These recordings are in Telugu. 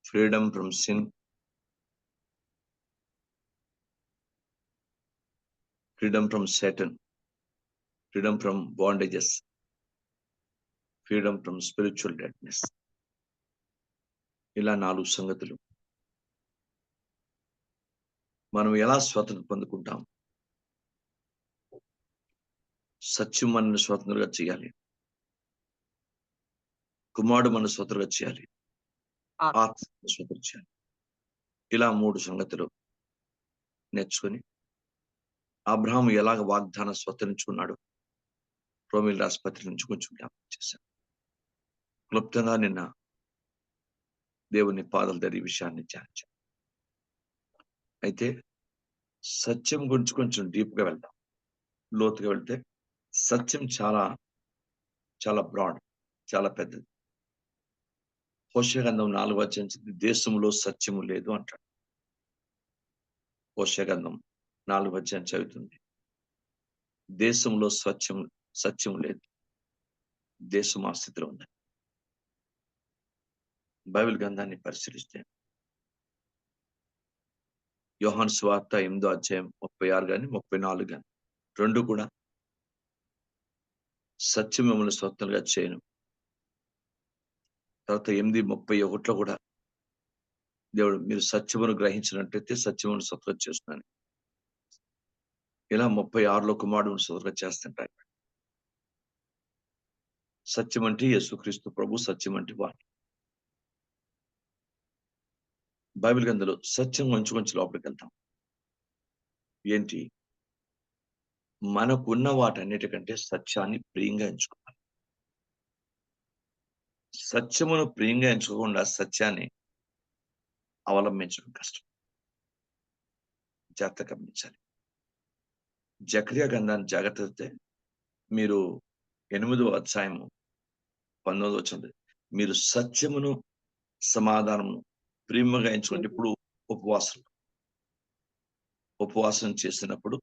freedom from sin, freedom from Satan, freedom from bondages, freedom from spiritual deadness. ఇలా 4 సంగతులు. మనం ఎలా స్వతంత్రం పొందుకుంటాం? సత్యం మనల్ని స్వతంత్రంగా చేయాలి. కుమారుడు మన స్వతంత్రంగా చేయాలి. ఆత్మ స్వతంత్రం చేయాలి. ఇలా 3 సంగతులు నేర్చుకొని అబ్రహాము ఎలాగ వాగ్దానం స్వతంత్రించుకున్నాడు రోమిల రాష్ట్రపతి నుంచి కొంచెం జ్ఞాపకం చేశాను. క్లుప్తంగా నిన్న దేవుని పాదాల దగ్గర ఈ విషయాన్ని ధ్యానించాను. అయితే సత్యం గురించి కొంచెం డీప్గా వెళ్దాం. లోతుగా వెళ్తే సత్యం చాలా చాలా బ్రాడ్, చాలా పెద్దది. హోషేయ గ్రంథం 4వ అధ్యాయం దేశంలో సత్యము లేదు అంటాడు. హోషేయ గ్రంథం 4వ అధ్యాయం చదువుతుంది. దేశంలో సత్యం లేదు. దేశం ఆ స్థితిలో ఉంది. బైబిల్ గ్రంథాన్ని పరిశీలిస్తే యోహాను సువార్త 8వ అధ్యాయం 36 కానీ 34 కానీ 2 కూడా సత్యం మిమ్మల్ని స్వతంత్రంగా చేయను. తర్వాత 8:31 కూడా దేవుడు మీరు సత్యమును గ్రహించినట్టయితే సత్యమును స్వతంత్రం చేస్తున్నాను. ఇలా 36లో కుమారుడు స్వతంత్రం చేస్తుంటాడు. సత్యం అంటే యేసుక్రీస్తు ప్రభు, సత్యం అంటే వాడు. బైబిల్ గ్రంథంలో సత్యం కొంచెం లోపలికి వెళ్తాం. ఏంటి? మనకున్న వాటన్నిటికంటే సత్యాన్ని ప్రియంగా ఎంచుకోవాలి. సత్యమును ప్రియంగా ఎంచుకోకుండా సత్యాన్ని అవలంబించడం కష్టం. జాగ్రత్త గమనించాలి. జకర్యా గ్రంథాన్ని జాగ్రత్త మీరు 8వ అధ్యాయము 19వ వచనం మీరు సత్యమును సమాధానమును ప్రేమగా ఎంచుకోండి. ఇప్పుడు ఉపవాసం చేసినప్పుడు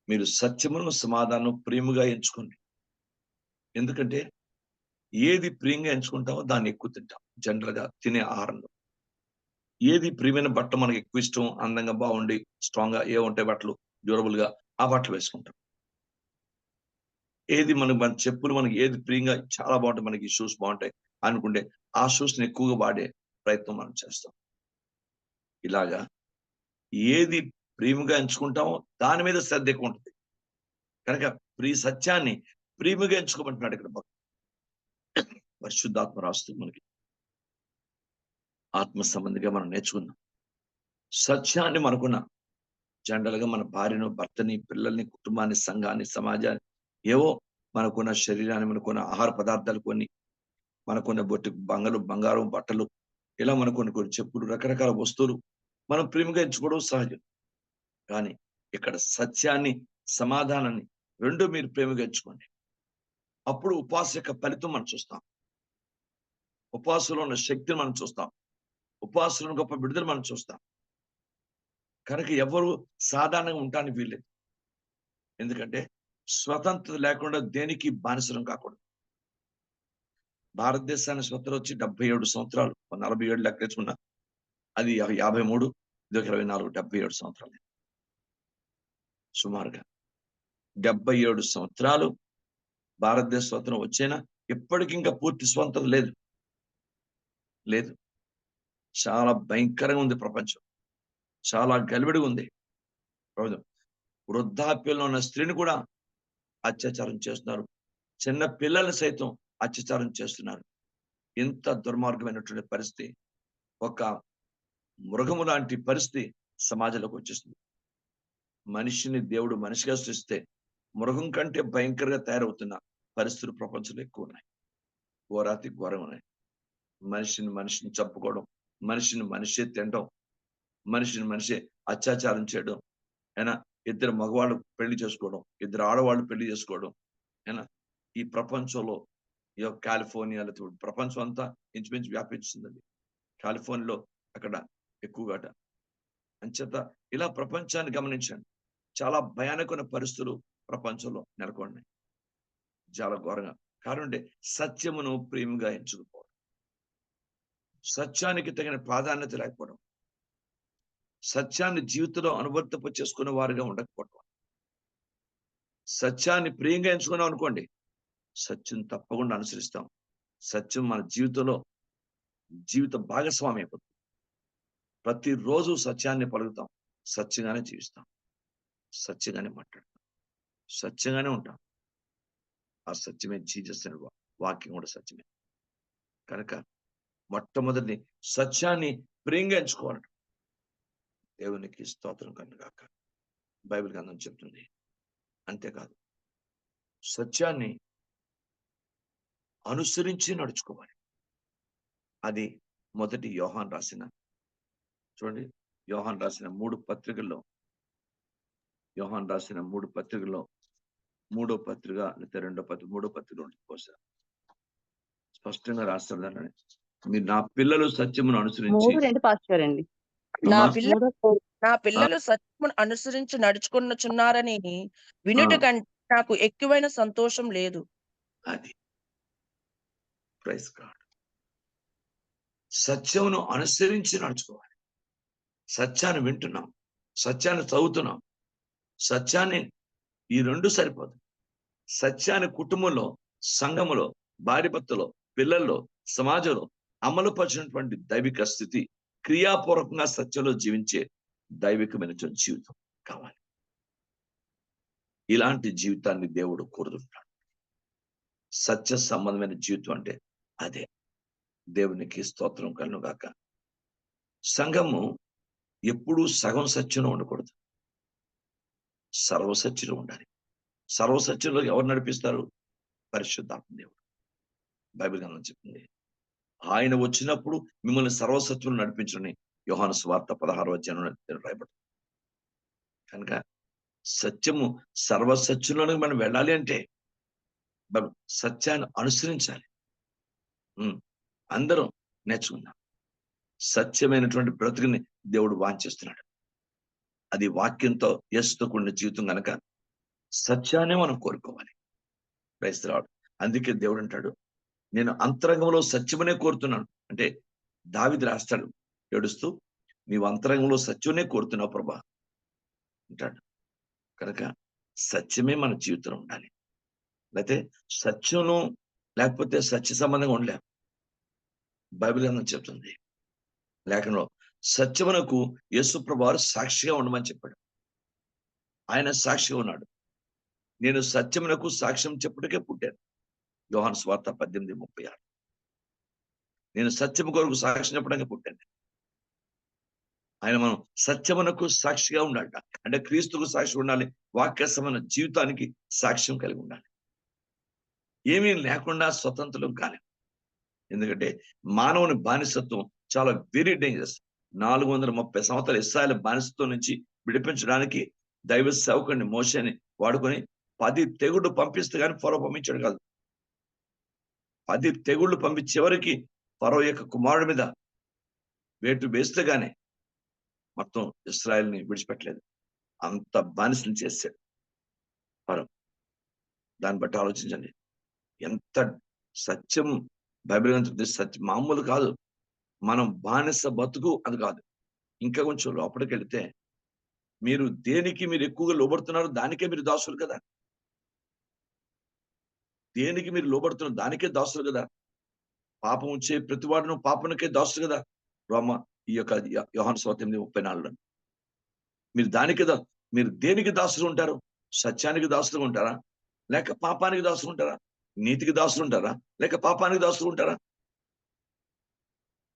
మీరు సత్యమును సమాధానం ప్రేమగా ఎంచుకోండి. ఎందుకంటే ఏది ప్రియంగా ఎంచుకుంటామో దాన్ని ఎక్కువ తింటాం. జనరల్ గా తినే ఆహారంలో ఏది ప్రియమైన బట్ట మనకి ఎక్కువ ఇష్టం, అందంగా బాగుండి స్ట్రాంగ్ గా ఏ ఉంటాయి బట్టలు డ్యూరబుల్ గా, ఆ బట్టలు వేసుకుంటాం. ఏది మన చెప్పులు మనకి ఏది ప్రియంగా చాలా బాగుంటాయి, మనకి షూస్ బాగుంటాయి అనుకుంటే ఆ షూస్ ని ఎక్కువగా వాడే ప్రయత్నం మనం చేస్తాం. ఇలాగా ఏది ప్రియముగా ఎంచుకుంటామో దాని మీద శ్రద్ధ ఎక్కువ ఉంటుంది. కనుక సత్యాన్ని ప్రియముగా ఎంచుకోమంటున్నాడు ఇక్కడ పరిశుద్ధాత్మ రాస్తూ మనకి ఆత్మ సంబంధిగా మనం నేర్చుకుందాం. సత్యాన్ని మనకున్న జనరల్ గా మన భార్యను, భర్తని, పిల్లల్ని, కుటుంబాన్ని, సంఘాన్ని, సమాజాన్ని, ఏవో మనకున్న శరీరాన్ని, మనకున్న ఆహార పదార్థాలు, కొన్ని మనకున్న బంగారం, బట్టలు, ఇలా మనకున్న చెప్పులు, రకరకాల వస్తువులు మనం ప్రేమగా ఎంచుకోవడం సహజం. కానీ ఇక్కడ సత్యాన్ని, సమాధానాన్ని 2 మీరు ప్రేమగా ఎంచుకోండి. అప్పుడు ఉపవాస యొక్క ఫలితం మనం చూస్తాం. ఉపవాసంలో ఉన్న శక్తిని మనం చూస్తాం. ఉపవాసంలో గొప్ప విడుదల మనం చూస్తాం. కనుక ఎవరు సాధారణంగా ఉండటానికి వీల్లేదు. ఎందుకంటే స్వతంత్రత లేకుండా దేనికి బానిసరం కాకూడదు. భారతదేశాన్ని స్వతంత్రం వచ్చి 77 సంవత్సరాలు, 47 లెక్కేసుకున్నా అది 53, ఇది 24, 77 సంవత్సరాలు. సుమారుగా 77 సంవత్సరాలు భారతదేశ స్వతంత్రం వచ్చేనా ఇప్పటికి ఇంకా పూర్తి స్వతంత్రం లేదు. చాలా భయంకరంగా ఉంది ప్రపంచం. చాలా గలిబిడిగా ఉంది. వృద్ధాప్యంలో ఉన్న స్త్రీని కూడా అత్యాచారం చేస్తున్నారు. చిన్న పిల్లల్ని సైతం అత్యాచారం చేస్తున్నారు. ఇంత దుర్మార్గమైనటువంటి పరిస్థితి, ఒక మృగము లాంటి పరిస్థితి సమాజంలోకి వచ్చేస్తుంది. మనిషిని దేవుడు మనిషిగా సృష్టిస్తే మృగం కంటే భయంకరంగా తయారవుతున్న పరిస్థితులు ప్రపంచంలో ఎక్కువ ఉన్నాయి. ఘోరాతి ఘోరం ఉన్నాయి. మనిషిని చంపుకోవడం, మనిషే తినడం, మనిషే అత్యాచారం చేయడం, అయినా 2 మగవాళ్ళు పెళ్లి చేసుకోవడం, 2 ఆడవాళ్ళు పెళ్లి చేసుకోవడం, అయినా ఈ ప్రపంచంలో కాలిఫోర్నియాలో ప్రపంచం అంతా ఇంచుమించు వ్యాపించిందండి. కాలిఫోర్నియాలో అక్కడ ఎక్కువగా అంచేత ఇలా ప్రపంచాన్ని గమనించండి. చాలా భయానకమైన పరిస్థితులు ప్రపంచంలో నెలకొన్నాయి. చాలా ఘోరంగా. కారణం సత్యమును ప్రేమగా ఎంచుకోవడం. సత్యానికి తగిన ప్రాధాన్యత లేకపోవడం, సత్యాన్ని జీవితంలో అనువర్తింప చేసుకునే వారుగా ఉండకపోవడం. సత్యాన్ని ప్రియంగా ఎంచుకున్నాం అనుకోండి, సత్యం తప్పకుండా అనుసరిస్తాం. సత్యం మన జీవిత భాగస్వామి అయిపోతుంది. ప్రతిరోజు సత్యాన్ని పలుకుతాం, సత్యంగానే జీవిస్తాం, సత్యంగానే మాట్లాడతాం, సత్యంగానే ఉంటాం. ఆ సత్యమే జీసస్ అనే వాక్యం కూడా సత్యమే. కనుక మొట్టమొదటి సత్యాన్ని ప్రియంగా ఎంచుకోవాలంట. దేవునికి స్తోత్రం కలుగుగాక. బైబిల్ గ్రంథం చెప్తుంది. అంతేకాదు, సత్యాన్ని అనుసరించి నడుచుకోవాలి. అది మొదటి యోహాన్ రాసిన, చూడండి, యోహాన్ రాసిన 3 పత్రికల్లో, యోహాన్ రాసిన 3 పత్రికల్లో మూడో పత్రిక లేకపోతే రెండో పత్రిక, మూడో పత్రిక బహుశా స్పష్టంగా రాస్తాడు. మీరు నా పిల్లలు సత్యమును అనుసరించి, 3:2 పాస్టర్ అండి. నా అమ్మా, పిల్ల మూడో నా పిల్లలు సత్యమును అనుసరించి నడుచుకొనుచున్నారని వినుట ఆ, కంటే నాకు ఎక్కువైన సంతోషం లేదు. అది ప్రైజ్ గాడ్. సత్యమును అనుసరించి నడుచుకోవాలి. సత్యాన్ని వింటున్నాం, సత్యాన్ని చదువుతున్నాం, సత్యాన్ని, ఈ రెండు సరిపోదు. సత్యాన్ని కుటుంబంలో, సంఘములో, భార్యభర్తలో, పిల్లల్లో, సమాజంలో అమలుపరిచినటువంటి దైవిక స్థితి, క్రియాపూర్వకంగా సత్యంలో జీవించే దైవికమైన జీవితం కావాలి. ఇలాంటి జీవితాన్ని దేవుడు కోరుతుంటాడు. సత్య సంబంధమైన జీవితం అంటే అదే. దేవునికి స్తోత్రం కలుగుగాక. సంఘము ఎప్పుడూ సగం సత్యంలో ఉండకూడదు, సర్వసత్యంలో ఉండాలి. సర్వసత్యంలో ఎవరు నడిపిస్తారు? పరిశుద్ధాత్మ దేవుడు. బైబిల్ గ్రంథం చెప్తుంది, ఆయన వచ్చినప్పుడు మిమ్మల్ని సర్వసత్యంలో నడిపించని యోహాను సువార్త 16వ అధ్యాయంలో రాయబడుతుంది. కనుక సత్యము, సర్వసత్యంలోనికి మనం వెళ్ళాలి అంటే మనం సత్యాన్ని అనుసరించాలి. అందరం నేర్చుకుందాం. సత్యమైనటువంటి బ్రతుకుని దేవుడు వాంఛిస్తున్నాడు. అది వాక్యంతో, యేసుతో కూడిన జీవితం కనుక సత్యాన్ని మనం కోరుకోవాలి. Praise the Lord. అందుకే దేవుడు అంటాడు, నేను అంతరంగంలో సత్యమనే కోరుతున్నాను. అంటే దావీదు రాస్తాడు ఏడుస్తూ, నీవు అంతరంగంలో సత్యమే కోరుతున్నావు ప్రభా అంటాడు. కనుక సత్యమే మన జీవితంలో ఉండాలి. లేకపోతే సత్యము లేకపోతే సత్య సంబంధంగా ఉండలేం. బైబిల్ గ్రంథం చెప్తుంది లేఖనంలో, సత్యమునకు యేసు ప్రభువారు సాక్షిగా ఉండమని చెప్పాడు. ఆయన సాక్షిగా ఉన్నాడు. నేను సత్యమునకు సాక్ష్యం చెప్పుటకే పుట్టాను. యోహాను సువార్త 18:36. నేను సత్యము కొరకు సాక్ష్యం చెప్పడానికి పుట్టాను. ఆయన మనం సత్యమునకు సాక్షిగా ఉండాలట. అంటే క్రీస్తుకు సాక్షి ఉండాలి, వాక్య సంబంధ జీవితానికి సాక్ష్యం కలిగి ఉండాలి. ఏమీ లేకుండా స్వతంత్రం కాలేదు. ఎందుకంటే మానవుని బానిసత్వం చాలా వెరీ డేంజరస్. 430 సంవత్సరాల ఇశ్రాయేలు బానిసత్వం నుంచి విడిపించడానికి దైవ సేవకుడిని మోషేని వాడుకొని 10 తెగుళ్ళు పంపిస్తే కానీ ఫరో పంపించాడు కాదు. 10 తెగుళ్ళు పంపించి చివరికి ఫరో యొక్క కుమారుడి మీద వేటు వేస్తే గానే మొత్తం ఇశ్రాయేల్ని విడిచిపెట్టలేదు. అంత బానిసలు చేశాడు ఫరో. దాన్ని బట్టి ఆలోచించండి, ఎంత సత్యం బైబిల్ గ్రంథం సత్యం మామూలు కాదు. మనం బానిస బతుకు అది కాదు. ఇంకా కొంచెం లోపలికి వెళితే, మీరు దేనికి మీరు ఎక్కువగా లోబడుతున్నారు దానికే మీరు దాసులు కదా. దేనికి మీరు లోబడుతున్నారు దానికే దాసులు కదా. పాపం వచ్చే ప్రతివాడును పాపనికే దాసులు కదా. ఈ యొక్క యోహాను సువార్త 8:34. మీరు దేనికి దాసులు ఉంటారు? సత్యానికి దాసులు ఉంటారా, లేక పాపానికి దాసులు ఉంటారా? నీతికి దాసులు ఉంటారా, లేక పాపానికి దాసులు ఉంటారా?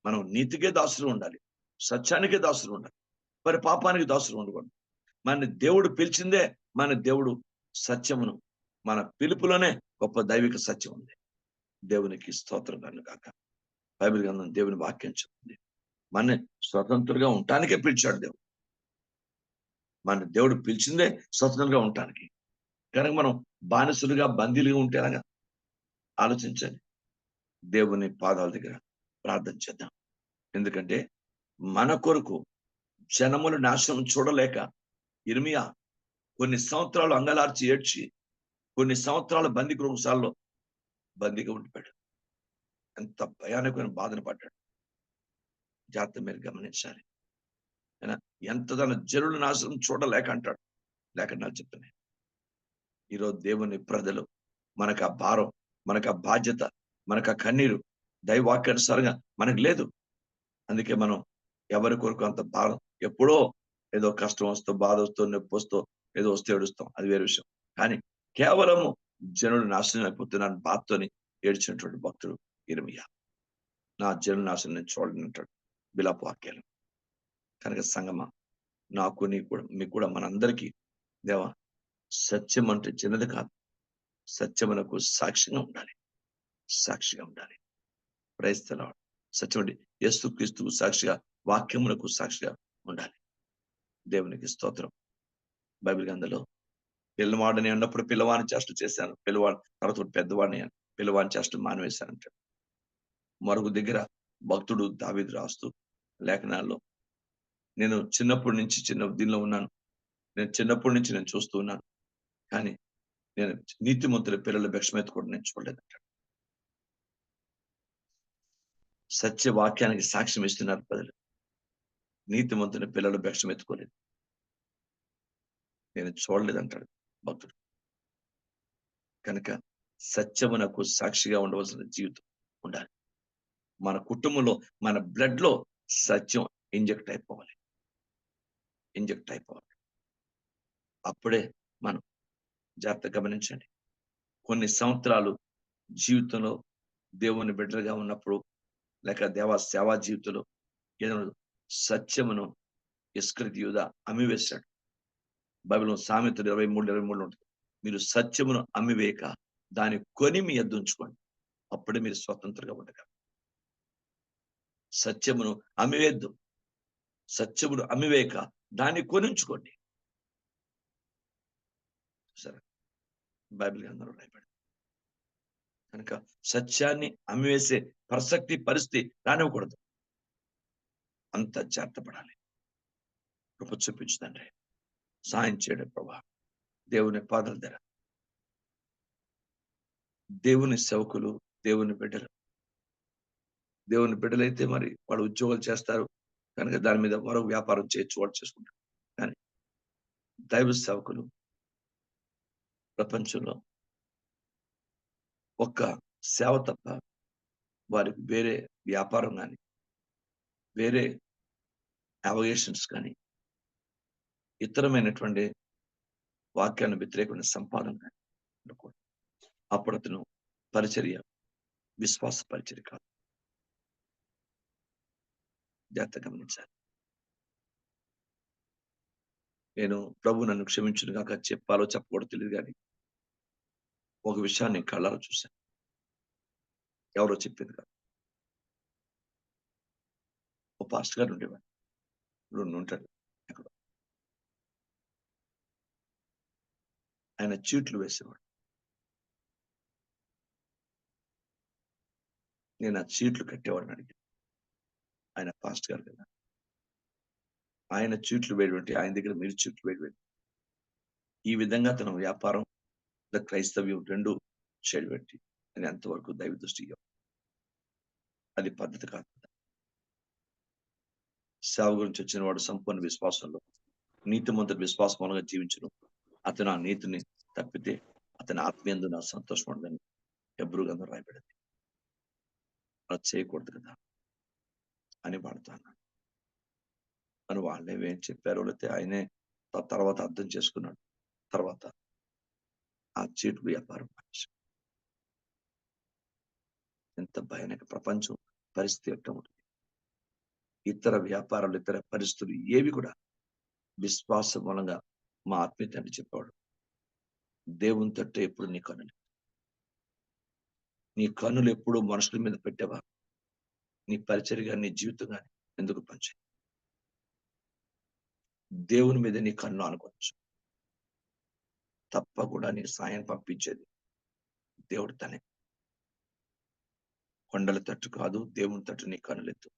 మనం నీతికే దాసులు ఉండాలి, సత్యానికే దాసులు ఉండాలి. మరి పాపానికి దాసులు ఉండకూడదు. మన దేవుడు పిలిచిందే, మన దేవుడు సత్యమును, మన పిలుపులోనే గొప్ప దైవిక సత్యం ఉంది. దేవునికి స్తోత్రం కలుగుగాక. బైబిల్ గ్రంథం దేవుని వాక్యం చెప్తుంది, మన స్వతంత్రంగా ఉండటానికే పిలిచాడు దేవుడు. మన దేవుడు పిలిచిందే స్వతంత్రంగా ఉండటానికి. కనుక మనం బానిసలుగా, బందీలుగా ఉంటేలాగా ఆలోచించండి. దేవుని పాదాల దగ్గర ప్రార్థన చేద్దాం. ఎందుకంటే మన కొరకు జనములు నాశనం చూడలేక ఇర్మియా కొన్ని సంవత్సరాలు అంగలార్చి ఏడ్చి, కొన్ని సంవత్సరాల బందీ గృహశాలలో బందీగా ఉండిపోయాడు. ఎంత భయానకమైన బాధను పడ్డాడు. జాగ్రత్త మీరు గమనించాలి. అయినా ఎంతదన జనుల నాశనం చూడలేక అంటాడు. లేఖనాలు చెప్తున్నాయి. ఈరోజు దేవుని ప్రజలు మనకు ఆ భారం, మనకు ఆ బాధ్యత, మనకు ఆ కన్నీరు దైవాక్యానుసారంగా మనకు లేదు. అందుకే మనం ఎవరి కొరకు అంత భారం ఎప్పుడో ఏదో కష్టం వస్తూ, బాధ వస్తూ, నొప్పి వస్తూ, ఏదో వస్తే ఏడుస్తాం. అది వేరే విషయం. కానీ కేవలము జనులు నాశనం అయిపోతున్నారని బాధతోని ఏడ్చినటువంటి భక్తుడు యిర్మీయా. నా జనుల నాశనం నేను చూడనంటాడు బిలాపు వాక్యాలు. కనుక సంగమా నాకు నీకు కూడా మీకు కూడా మనందరికీ దేవా సత్యం అంటే చిన్నది కాదు. సత్యమునకు సాక్షిగా ఉండాలి. సాక్షిగా ఉండాలి. Praise the lord. సత్యం అంటే యేసుక్రీస్తుకు సాక్షిగా, వాక్యమునకు సాక్షిగా ఉండాలి. దేవునికి స్తోత్రం. బైబిల్ గ్రంథంలో పిల్లవాడిని ఉన్నప్పుడు పిల్లవాని చేష్టలు చేశాను. తర్వాత పెద్దవాడిని అయ్యాను. పిల్లవాని చేష్టలు మానివేశానంటాడు. మరొక దగ్గర భక్తుడు దావీదు రాస్తూ లేఖనాల్లో నేను చిన్నప్పటి నుంచి దీనిలో ఉన్నాను. నేను చిన్నప్పటి నుంచి నేను చూస్తూ ఉన్నాను. కానీ నేను నీతిమంతుల పిల్లల భిక్షమెత్తు కూడా నేను చూడలేదంటాడు. సత్య వాక్యానికి సాక్ష్యం ఇస్తున్నారు ప్రజలు. నీతిమంతుని పిల్లలు భిక్షమెత్తుకోలేదు. నేను చూడలేదంటాడు భక్తుడు. కనుక సత్యమునకు సాక్షిగా ఉండవలసిన జీవితం ఉండాలి. మన కుటుంబంలో, మన బ్లడ్ లో సత్యం ఇంజెక్ట్ అయిపోవాలి. ఇంజెక్ట్ అయిపోవాలి. అప్పుడే మనం జాగ్రత్తగా గమనించండి. కొన్ని సంవత్సరాలు జీవితంలో దేవుని బిడ్డలుగా ఉన్నప్పుడు లేక దేవ సేవా జీవితంలో ఏదో సత్యమును ఇస్కరియోతు యూదా అమ్మివేశాడు. బైబిల్లో సామెతలు 23:23 ఉంటుంది. మీరు సత్యమును అమ్మివేయక దాన్ని కొని మీ యొద్ద ఉంచుకోండి. అప్పుడే మీరు స్వతంత్రంగా ఉండగలరు. సత్యమును అమ్మివేద్దు. సత్యమును అమ్మివేయక దాన్ని కొని ఉంచుకోండి. సరే, బైబిల్ గ్రంథంలో రాయబడింది. కనుక సత్యాన్ని అమ్మివేసే ప్రసక్తి పరిస్థితి రానివ్వకూడదు. అంత జాగ్రత్త పడాలి. కృప చూపించు తండ్రి. సాయం చేయడం ప్రభా. దేవుని పాదాల దగ్గర దేవుని సేవకులు, దేవుని బిడ్డలు, దేవుని బిడ్డలైతే మరి వాళ్ళు ఉద్యోగాలు చేస్తారు కనుక దాని మీద మరో వ్యాపారం చేయొచ్చు, వాళ్ళు చేసుకుంటారు. కానీ దైవ సేవకులు ప్రపంచంలో ఒక్క సేవ తప్ప వారికి వేరే వ్యాపారం కానీ, వేరే అవగేషన్స్ కానీ, ఇతరమైనటువంటి వాక్యాన్ని వ్యతిరేకమైన సంపాదన కానీ ఉండకూడదు. అప్పుడు అతను పరిచర్య విశ్వాస పరిచర్య కాదు. జాగ్రత్త గమనించాలి. నేను ప్రభు నన్ను క్షమించును గాక చెప్పాలో చెప్పకూడదు తెలియదు కానీ ఒక విషయాన్ని కళ్ళారా చూశాను. ఎవరో చెప్పింది కాదు. ఓ పాస్టర్ గారు ఉండేవాడు. రెండు ఉంటాడు ఎక్కడ. ఆయన చీట్లు వేసేవాడు. నేను ఆ చీట్లు కట్టేవాడిని అడిగాను. ఆయన పాస్టర్ గారు కదా. ఆయన చీట్లు వేయటువంటి ఆయన దగ్గర మీరు చీట్లు వేయటువంటి ఈ విధంగా తన వ్యాపారం క్రైస్తవ్యం రెండు చేయబెట్టి అని ఎంతవరకు దైవ దృష్టిగా అది పద్ధతి కాదు. సేవ గురించి వచ్చిన వాడు సంపూర్ణ విశ్వాసంలో నీతిమంతుడు విశ్వాస మూలంగా జీవించను. అతను ఆ నీతిని తప్పితే అతని ఆత్మీయందు నా సంతోషం ఉండదని హెబ్రీ గ్రంథం రాయబడింది. అలా చేయకూడదు కదా అని పాడుతాను. మరి వాళ్ళేమేం చెప్పారో లేకపోతే ఆయనే తర్వాత అర్థం చేసుకున్నాడు. తర్వాత ఆ చీటు వ్యాపారం ఎంత భయానక ప్రపంచం పరిస్థితి ఎట్లా ఉంటుంది. ఇతర వ్యాపారాలు, ఇతర పరిస్థితులు ఏవి కూడా విశ్వాస మూలంగా మా ఆత్మీయత అంటే చెప్పాడు. దేవుని తట్టే ఎప్పుడు నీ కన్నులు ఎప్పుడు మనుషుల మీద పెట్టావా? నీ పరిచర్య కానీ, నీ జీవితం కానీ ఎందుకు పంచే? దేవుని మీద నీ కన్ను అనుకోవచ్చు. తప్పకుండా నీ సాయం పంపించేది దేవుడు తనే. కొండల తట్టు కాదు, దేవుని తట్టు నీ కన్నులెత్తు.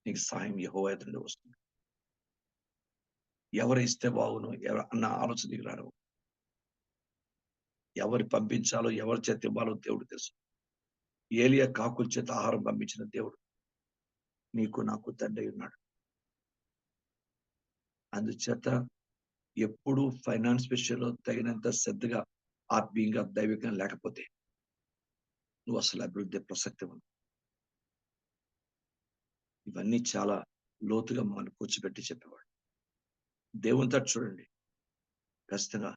నీకు సాయం యెహోవా ఎదురుండి వస్తుంది. ఎవరు ఇస్తే బాగును అన్న ఆలోచన నీకు రాదు. ఎవరు పంపించాలో, ఎవరి చేత ఇవ్వాలో దేవుడు తెలుసు. ఏలియా కాకుల చేత ఆహారం పంపించిన దేవుడు. నీకు నాకు తండ్రి ఉన్నాడు. అందుచేత ఎప్పుడు ఫైనాన్స్ విషయంలో తగినంత శ్రద్ధగా, ఆత్మీయంగా, దైవికంగా లేకపోతే నువ్వు అసలు అభివృద్ధి ప్రసక్తి ఉంది. ఇవన్నీ చాలా లోతుగా మనం కూర్చోబెట్టి చెప్పేవాడు. దేవునితో చూడండి, ఖచ్చితంగా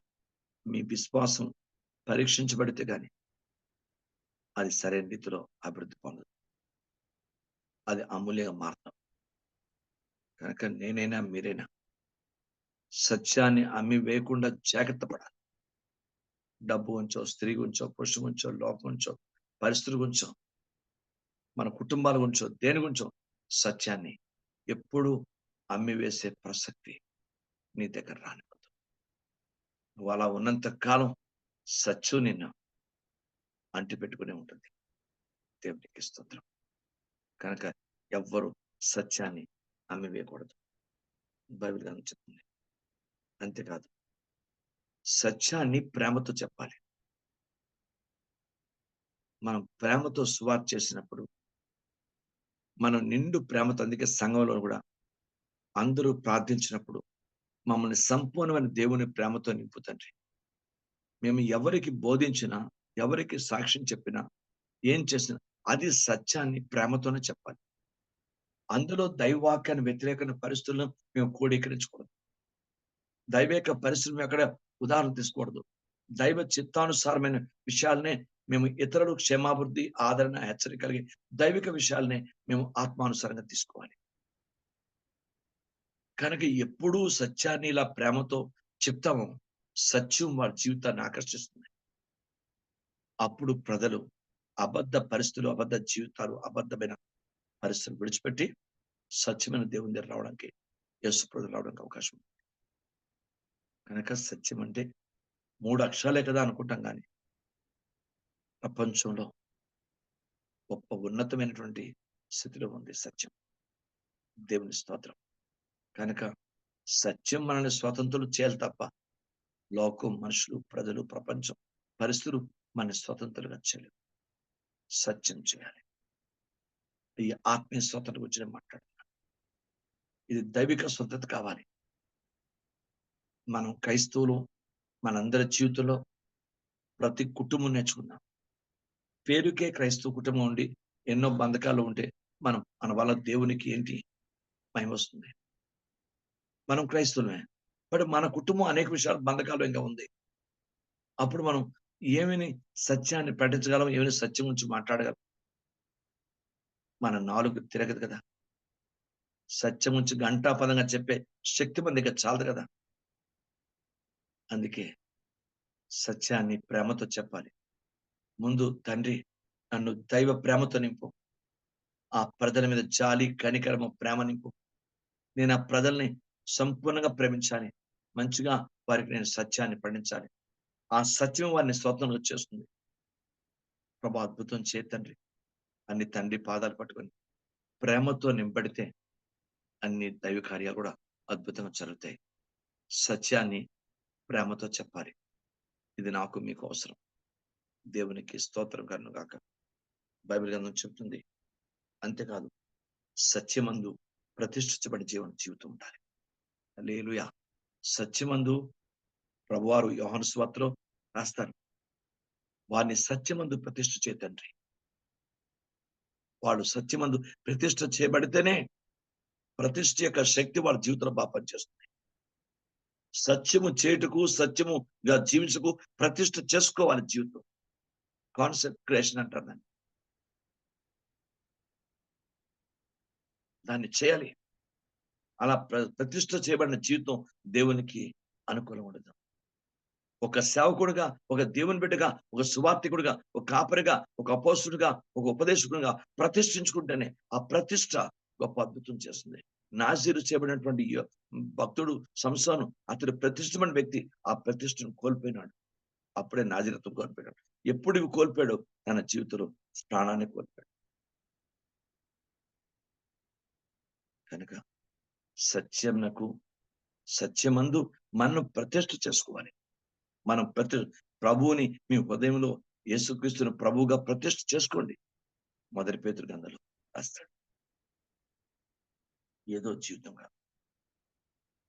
మీ విశ్వాసం పరీక్షించబడితే గాని అది సరైన రీతిలో అభివృద్ధి పొందదు. అది అమూల్యంగా మారతాం. కనుక నేనైనా మీరైనా సత్యాన్ని అమ్మి వేయకుండా జాగ్రత్త పడాలి. డబ్బు గురించో, స్త్రీ గురించో, పురుషు గురించో, లోకం గురించో, పరిస్థితుల గురించో, మన కుటుంబాల గురించో, దేని గురించో సత్యాన్ని ఎప్పుడూ అమ్మి వేసే ప్రసక్తి నీ దగ్గర రానివ్వద్దు. నువ్వు అలా ఉన్నంత కాలం సత్యం నిన్ను అంటిపెట్టుకునే ఉంటుంది. దేవునికి స్తోత్రం. కనుక ఎవ్వరు సత్యాన్ని అమ్మి వేయకూడదు. బైబిల్ గ్రంథం చెప్తుంది. అంతేకాదు, సత్యాన్ని ప్రేమతో చెప్పాలి. మనం ప్రేమతో సువార్త చేసినప్పుడు, మనం నిండు ప్రేమతో, అందుకే సంఘంలో కూడా అందరూ ప్రార్థించినప్పుడు మమ్మల్ని సంపూర్ణమైన దేవుని ప్రేమతో నింపు తండ్రి. మేము ఎవరికి బోధించినా, ఎవరికి సాక్ష్యం చెప్పినా, ఏం చేసినా అది సత్యాన్ని ప్రేమతోనే చెప్పాలి. అందులో దైవవాక్యాన్ని వ్యతిరేకమైన పరిస్థితులను మేము క్రోడీకరించకూడదు. దైవేక పరిస్థితులు ఎక్కడ ఉదాహరణ తీసుకోకూడదు. దైవ చిత్తానుసారమైన విషయాలనే మేము ఇతరులు క్షేమాభివృద్ధి, ఆదరణ, హెచ్చరిక కలిగి దైవిక విషయాలనే మేము ఆత్మానుసారంగా తీసుకోవాలి. కనుక ఎప్పుడూ సత్యాన్ని ఇలా ప్రేమతో చెప్తాము, సత్యం వారి జీవితాన్ని ఆకర్షిస్తుంది. అప్పుడు ప్రజలు అబద్ధ పరిస్థితులు, అబద్ధ జీవితాలు, అబద్ధమైన పరిస్థితులు విడిచిపెట్టి సత్యమైన దేవుని దగ్గర రావడానికి, యేసు ప్రభువు రావడానికి అవకాశం ఉంది. కనుక సత్యం అంటే 3 అక్షరాలే కదా అనుకుంటాం కానీ ప్రపంచంలో గొప్ప ఉన్నతమైనటువంటి స్థితిలో ఉంది సత్యం. దేవుని స్తోత్రం. కనుక సత్యం మనల్ని స్వతంత్రులు చేయాలి తప్ప లోకం, మనుషులు, ప్రజలు, ప్రపంచం, పరిస్థితులు మనల్ని స్వతంత్రులుగా చేయలేవు. సత్యం చేయాలి. ఈ ఆత్మీయ స్వతంత్రం గురించి నేను మాట్లాడుతున్నాను. ఇది దైవిక స్వతంత్రత కావాలి. మనం క్రైస్తవులు మనందరి జీవితంలో ప్రతి కుటుంబం నేర్చుకున్నాం. పేరుకే క్రైస్తవ కుటుంబం ఉండి ఎన్నో బంధకాలు ఉంటే మన వల్ల దేవునికి ఏంటి మహిమ వస్తుంది? మనం క్రైస్తవులమే. బట్ మన కుటుంబం అనేక విషయాలు బంధకాలు ఇంకా ఉంది. అప్పుడు మనం ఏమని సత్యాన్ని ప్రకటించగలం? ఏమని సత్యం గురించి మాట్లాడగలం? మన నాలుక తిరగదు కదా! సత్యం గురించి ఘంటాపథంగా చెప్పే శక్తి మన దగ్గర చాలదు కదా! అందుకే సత్యాన్ని ప్రేమతో చెప్పాలి. ముందు తండ్రి నన్ను దైవ ప్రేమతో నింపు. ఆ ప్రజల మీద జాలి, కనికరము, ప్రేమ నింపు. నేను ఆ ప్రజల్ని సంపూర్ణంగా ప్రేమించాలి. మంచిగా వారికి నేను సత్యాన్ని పండించాలి. ఆ సత్యం వారిని స్వతంత్రంగా చేస్తుంది. ప్రభు అద్భుతం చేయి తండ్రి. అన్ని తండ్రి పాదాలు పట్టుకొని ప్రేమతో నింపడితే అన్ని దైవ కార్యాలు కూడా అద్భుతంగా జరుగుతాయి. సత్యాన్ని ప్రేమతో చెప్పాలి. ఇది నాకు మీకు అవసరం. దేవునికి స్తోత్రం కలుగును గాక. బైబిల్ గ్రంథం చెప్తుంది. అంతేకాదు, సత్యమందు ప్రతిష్ఠించబడి జీవితం ఉండాలి. హల్లెలూయా. సత్యమందు ప్రభువారు యోహాను సువార్తలో రాస్తారు. వారిని సత్యమందు ప్రతిష్ఠ చేయి తండ్రి. వాళ్ళు సత్యమందు ప్రతిష్ఠ చేయబడితేనే ప్రతిష్ఠ యొక్క శక్తి వాళ్ళ జీవితంలో బాగా పనిచేస్తుంది. సత్యము చేయుటకు, సత్యముగా జీవించుటకు ప్రతిష్ఠ చేసుకోవాలి జీవితం. కాన్సెక్రేషన్ అంటారు దాన్ని. దాన్ని చేయాలి. అలా ప్రతిష్ఠ చేయబడిన జీవితం దేవునికి అనుకూలం ఉండదు. ఒక సేవకుడిగా, ఒక దేవుని బిడ్డగా, ఒక సువార్థికుడిగా, ఒక కాపరిగా, ఒక అపోస్తుడిగా, ఒక ఉపదేశకుడిగా ప్రతిష్ఠించుకుంటేనే ఆ ప్రతిష్ఠ గొప్ప అద్భుతం చేస్తుంది. నాజీరు చేయబడినటువంటి భక్తుడు సంసోను, అతడు ప్రతిష్ఠమైన వ్యక్తి, ఆ ప్రతిష్టను కోల్పోయినాడు. అప్పుడే నాజీరత్వం కోల్పోయాడు. ఎప్పుడు ఇవి కోల్పోయాడో తన జీవితంలో ప్రాణాన్ని కోల్పోయాడు. కనుక సత్యమందు మనం ప్రతిష్ఠ చేసుకోవాలి. మనం ప్రభువుని మీ హృదయంలో యేసుక్రీస్తును ప్రభువుగా ప్రతిష్ఠ చేసుకోండి. మొదటి పేతురు గ్రంథంలో రాస్తాడు. ఏదో జీవితం కాదు.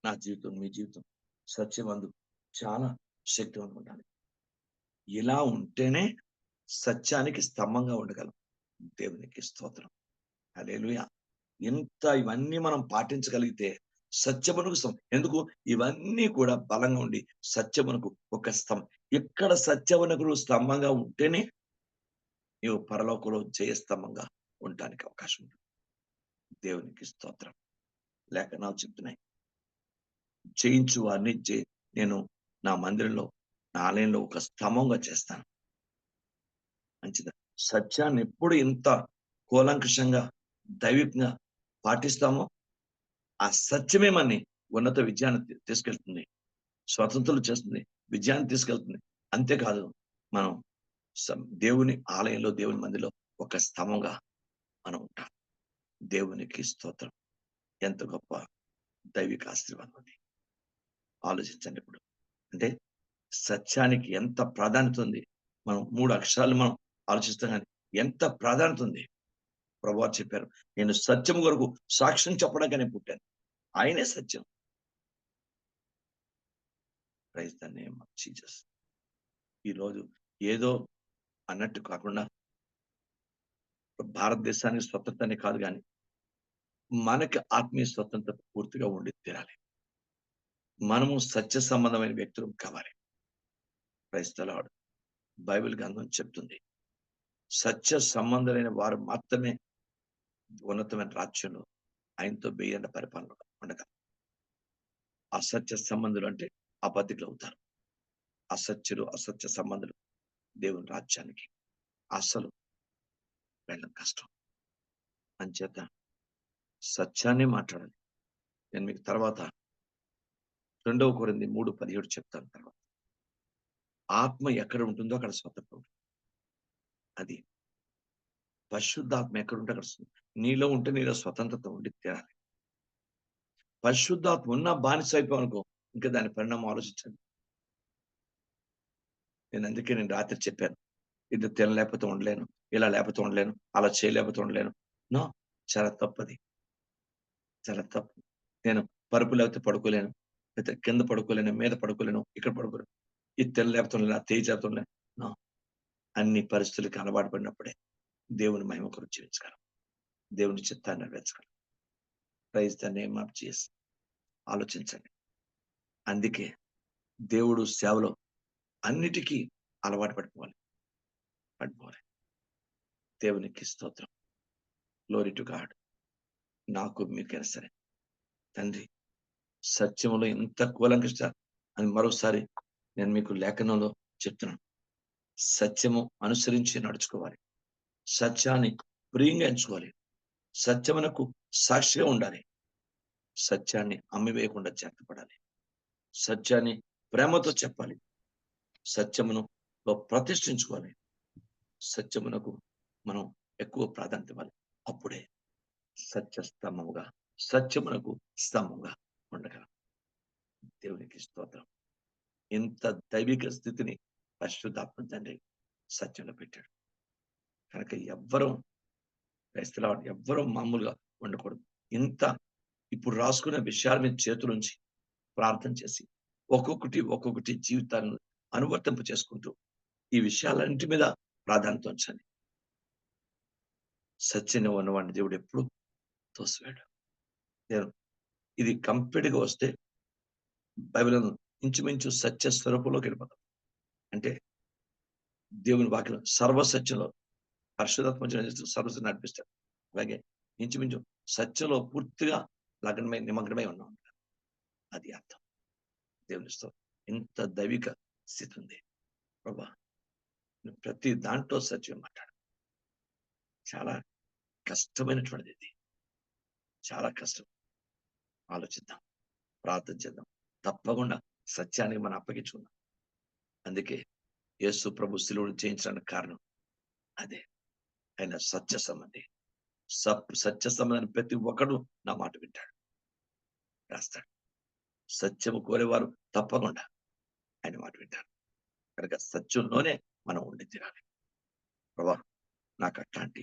నా జీవితం, మీ జీవితం సత్యమందు చాలా శక్తివంతంగా ఉండాలి. ఇలా ఉంటేనే సత్యానికి స్తంభంగా ఉండగలం. దేవునికి స్తోత్రం. హల్లెలూయా! ఇవన్నీ మనం పాటించగలిగితే సత్యమునకు ఎందుకు ఇవన్నీ కూడా బలంగా ఉండి సత్యమునకు ఒక స్తంభం. ఇక్కడ సత్యమునకు స్తంభంగా ఉంటేనే నీవు పరలోకంలో జయస్తంభంగా ఉండటానికి అవకాశం ఉంటుంది. దేవునికి స్తోత్రం. లేఖనాలు చెప్తున్నాయి. జయించు వారిని నేను నా మందిరంలో, నా ఆలయంలో ఒక స్తంభంగా చేస్తాను. మంచిది. సత్యాన్ని ఎప్పుడు ఇంత కూలంకషంగా, దైవికంగా పాటిస్తామో, ఆ సత్యమే మనని ఉన్నత విజయాన్ని తీసుకెళ్తుంది. స్వతంత్రులు చేస్తుంది. విజయాన్ని తీసుకెళ్తుంది. అంతేకాదు మనం దేవుని ఆలయంలో, దేవుని మందిలో ఒక స్తంభంగా మనం ఉంటాం. దేవునికి స్తోత్రం. ఎంత గొప్ప దైవిక ఆశీర్వాదం అది. ఆలోచించండి ఇప్పుడు. అంటే సత్యానికి ఎంత ప్రాధాన్యత ఉంది. మనం 3 అక్షరాలు మనం ఆలోచిస్తాం గాని ఎంత ప్రాధాన్యత ఉంది. ప్రభువు చెప్పారు. నేను సత్యం కొరకు సాక్ష్యం చెప్పడానికనే పుట్టాను. ఆయనే సత్యం. Praise the name of Jesus. ఈరోజు ఏదో అన్నట్టు కాకుండా భారతదేశానికి స్వతంత్రనే కాదు గాని మనకి ఆత్మీయ స్వతంత్రత పూర్తిగా ఉండి తీరాలి. మనము సత్య సంబంధమైన వ్యక్తులు కావాలి. Praise the lord. బైబిల్ గ్రంథం చెప్తుంది. సత్య సంబంధులైన వారు మాత్రమే ఉన్నతమైన రాజ్యంలో ఆయనతో బేయండ పరిపాలన ఉండగా అసత్య సంబంధులు అంటే అబద్ధికులు అవుతారు. అసత్య సంబంధులు దేవుని రాజ్యానికి అసలు వెళ్ళడం కష్టం. అంచేత సత్యాన్ని మాట్లాడాలి. నేను మీకు తర్వాత 2 కొరింథీ 3:17 చెప్తాను తర్వాత. ఆత్మ ఎక్కడ ఉంటుందో అక్కడ స్వతంత్రం ఉంటుంది. అది పరిశుద్ధాత్మ ఎక్కడ ఉంటే అక్కడ నీలో ఉంటే నీలో స్వతంత్రత ఉండి తీరాలి. పరిశుద్ధాత్మ ఉన్న బానిస అయిపోవనుకో ఇంకా దాని పరిణామం ఆలోచించండి. నేను రాత్రి చెప్పాను. ఇది తినలేకపోతే ఉండలేను, ఇలా లేకపోతే ఉండలేను, అలా చేయలేకపోతే ఉండలేను. నో, చాలా తప్పది. చాలా తప్పు. నేను పరుపు లేకపోతే పడుకోలేను, లేకపోతే కింద పడుకోలేను, మీద పడుకోలేను, ఇక్కడ పడుకోలేను, ఇది తినలేకపోతే ఉండలేను, అది చేయలేకపోతే ఉండలేను. నో, అన్ని పరిస్థితులకి అలవాటు పడినప్పుడే దేవుని మహిమ కొరకు జీవించగలం. దేవుని చిత్తాన్ని నెరవేర్చగలం. Praise the name of Jesus. ఆలోచించండి. అందుకే దేవుడు సేవలో అన్నిటికీ అలవాటు పడిపోవాలి. దేవునికి స్తోత్రం. Glory to God. నాకు మీకైనా సరే తండ్రి సత్యములో ఎంత కూలంకష అని మరోసారి నేను మీకు లేఖనంలో చెప్తున్నాను. సత్యము అనుసరించి నడుచుకోవాలి. సత్యాన్ని ప్రియంగా ఎంచుకోవాలి. సత్యమునకు సాక్షిగా ఉండాలి. సత్యాన్ని అమ్మివేయకుండా చేతపడాలి. సత్యాన్ని ప్రేమతో చెప్పాలి. సత్యమును ప్రతిష్ఠించుకోవాలి. సత్యమునకు మనం ఎక్కువ ప్రాధాన్యత ఇవ్వాలి. అప్పుడే సత్య స్తంభముగా, సత్యమునకు స్తంభంగా ఉండగలం. దేవునికి స్తోత్రం. ఇంత దైవిక స్థితిని పరిశుద్ధాత్మ తండ్రి సత్యంలో పెట్టాడు. కనుక ఎవ్వరూ మామూలుగా ఉండకూడదు. ఇంత ఇప్పుడు రాసుకునే విషయాల మీద చేతులుంచి ప్రార్థన చేసి ఒక్కొక్కటి జీవితాలను అనువర్తింప చేసుకుంటూ ఈ విషయాలన్నింటి మీద ప్రాధాన్యత ఉంచండి. సత్యంగా ఉన్నవాడిని దేవుడు ఎప్పుడు తోసివేయడు. నేను ఇది కంప్లీట్ గా వస్తే బైబిల్ ఇంచుమించు సత్య స్వరూపంలోకి వెళ్ళిపోతాం. అంటే దేవుని వాక్యం సర్వసత్యంలో పరిశుధాత్మ సర్వసత్యం నడిపిస్తాడు. అలాగే ఇంచుమించు సత్యంలో పూర్తిగా నిమగ్నమై ఉన్నాం. అది అర్థం. దేవునితో ఇంత దైవిక స్థితి ఉంది. ప్రభా ప్రతి దాంట్లో సత్యం మాట్లాడు. చాలా కష్టమైనటువంటిది ఇది. చాలా కష్టం. ఆలోచిద్దాం, ప్రార్థన చేద్దాం. తప్పకుండా సత్యానికి మనం అప్పగించుకుందాం. అందుకే యేసు ప్రభు శిలువను చేయించడానికి కారణం అదే. ఆయన సత్య సంబంధి. సత్య సంబంధాన్ని ప్రతి ఒక్కడు నా మాట వింటాడు, రాస్తాడు. సత్యము కోరేవారు తప్పకుండా ఆయన మాట వింటారు. కనుక సత్యంలోనే మనం ఉండి తీరాలి. ప్రభా నాకు అట్లాంటి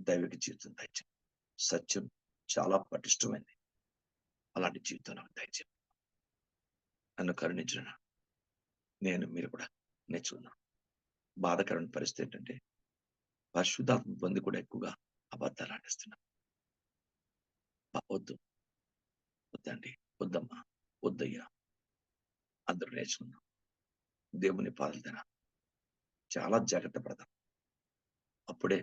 దైవిక జీవితం దయచేయండి. సత్యం చాలా పటిష్టమైంది. అలాంటి జీవితం నాకు దయచేయండి. నన్ను కరుణించిన నేను మీరు కూడా నేర్చుకున్నాను. బాధాకరమైన పరిస్థితి ఏంటంటే పరిశుద్ధాత్మ పొంది కూడా ఎక్కువగా అబద్ధాలు ఆడేస్తున్నాం. వద్దు, వద్దండి, వద్దమ్మా, వద్దయ్యా, అందరూ నేర్చుకున్నాం. దేవుని పాదన చాలా జాగ్రత్త పడతాం. అప్పుడే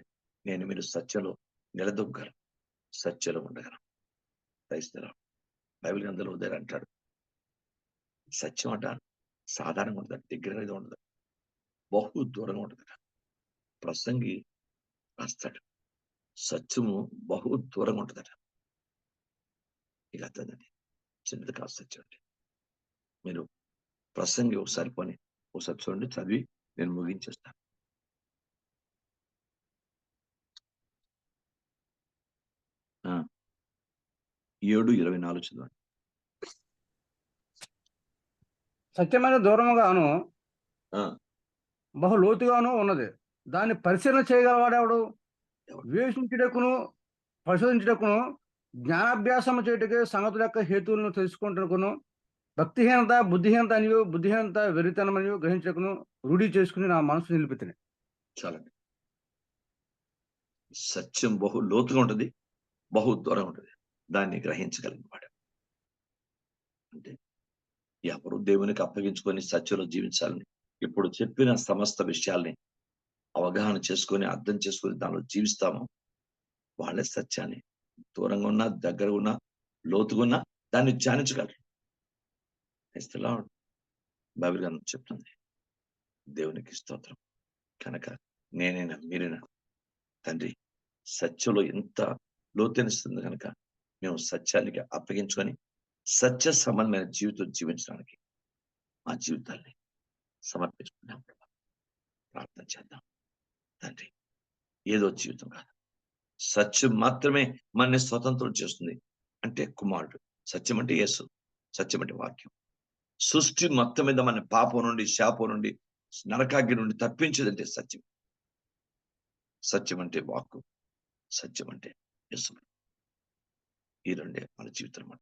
నేను మీరు సత్యలో నిలదొగ్గలం, సత్యలో ఉండగలం. క్రైస్తవ బైబిల్ గ్రంథంలో ఉదయం అంటాడు, సత్యం అంట సాధారణంగా ఉండదు, దగ్గరగా ఉండదు, బహు దూరంగా ఉంటుందట. ప్రసంగి రాస్తాడు, సత్యము బహు దూరంగా ఉంటుందట. ఇక అర్థండి, చిన్నది కాదు సత్యం అంటే. మీరు ప్రసంగి ఒకసారి చూడండి, చదివి నేను ముగించేస్తాను. ఆ 7:24 చదవండి. సత్యమైన దూరముగాను ఆ, బహు లోతుగాను ఉన్నది. దాన్ని పరిశీలన చేయగలవాడెవడు? ఎవడు? వివేచించుటకును పరిశోధించుటకును జ్ఞానాభ్యాసము చేయుటకు సంగతుల యొక్క హేతువులను తెలుసుకుంటుకును భక్తిహీనత బుద్ధిహీనత అనియు బుద్ధిహీనత వెరితనమనియు గ్రహించుటకును రూఢి చేసుకుని నా మనసు నిలిపితిని. చాలండి. సత్యం బహు లోతుగా ఉంటుంది, బహు దూరంగా ఉంటుంది. దాన్ని గ్రహించగలిగిన వాడు అంటే ఎవరు దేవునికి అప్పగించుకొని సత్యంలో జీవించాలని ఇప్పుడు చెప్పిన సమస్త విషయాల్ని అవగాహన చేసుకొని అర్థం చేసుకొని దానిలో జీవిస్తామో వాళ్ళే సత్యాన్ని దూరంగా ఉన్నా, దగ్గర ఉన్నా, లోతుగా ఉన్నా దాన్ని ధ్యానించగలరు. ఇస్తలా బైబిల్ గ్రంథం చెప్తుంది. దేవునికి స్తోత్రం. కనుక నేనైనా మీరైనా తండ్రి సత్యంలో ఎంత లోతెనిస్తుంది కనుక మేము సత్యానికి అప్పగించుకొని సత్య సంబంధమైన జీవితం జీవించడానికి మా జీవితాల్ని సమర్పించుకున్నాం. ప్రార్థన చేద్దాం. తండ్రి, ఏదో జీవితం కాదు, సత్యం మాత్రమే మనని స్వతంత్రం చేస్తుంది. అంటే కుమారుడు, సత్యం అంటే యేసు, సత్యం అంటే వాక్యం. సృష్టి మొత్తం మీద మన పాపం నుండి, శాపం నుండి, నరకాగ్ని నుండి తప్పించేదంటే సత్యం. సత్యం అంటే వాక్కు, సత్యం అంటే యేసు. ఈ రెండే మన జీవితం.